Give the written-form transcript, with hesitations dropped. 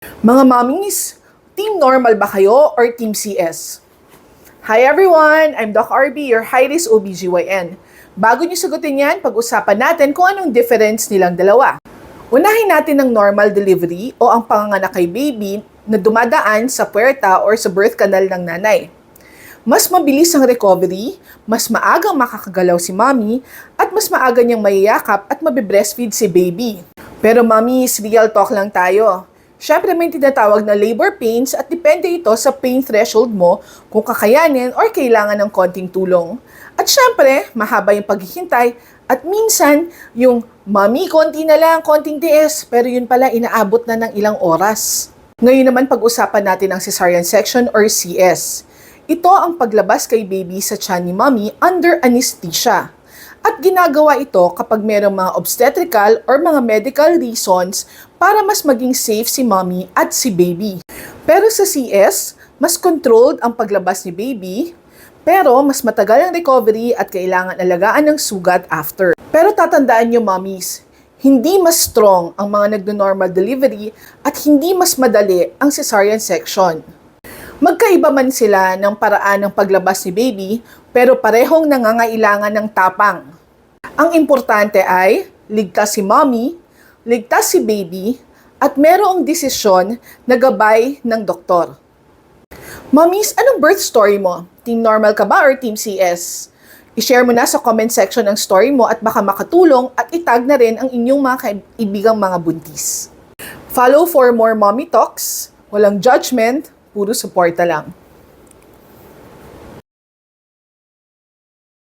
Mga mommies, team normal ba kayo or team CS? Hi everyone! I'm Doc RB, your high-risk OBGYN. Bago niyo sagutin yan, pag-usapan natin kung anong difference nilang dalawa. Unahin natin ang normal delivery o ang panganganak kay baby na dumadaan sa puwerta or sa birth canal ng nanay. Mas mabilis ang recovery, mas maagang makakagalaw si mommy, at mas maaga niyang mayayakap at mabibreastfeed si baby. Pero mommies, real talk lang tayo. Siyempre may tinatawag na labor pains at depende ito sa pain threshold mo kung kakayanin or kailangan ng konting tulong. At siyempre, mahaba yung paghihintay at minsan yung mami, konti na lang, konting tiis, pero yun pala inaabot na ng ilang oras. Ngayon naman pag-usapan natin ang cesarean section or CS. Ito ang paglabas kay baby sa tiyan ni mommy under anesthesia. At ginagawa ito kapag mayroong mga obstetrical or mga medical reasons para mas maging safe si mommy at si baby. Pero sa CS, mas controlled ang paglabas ni baby, pero mas matagal ang recovery at kailangan alagaan ng sugat after. Pero tatandaan nyo mommies, hindi mas strong ang mga nagno-normal delivery at hindi mas madali ang cesarean section. Magkaiba man sila ng paraan ng paglabas ni baby, pero parehong nangangailangan ng tapang. Ang importante ay ligtas si mommy, ligtas si baby, at merong desisyon na gabay ng doktor. Mommies, anong birth story mo? Team normal ka ba or team CS? I-share mo na sa comment section ang story mo at baka makatulong at itag na rin ang inyong mga kaibigang mga buntis. Follow for more mommy talks, walang judgment, puro suporta lang.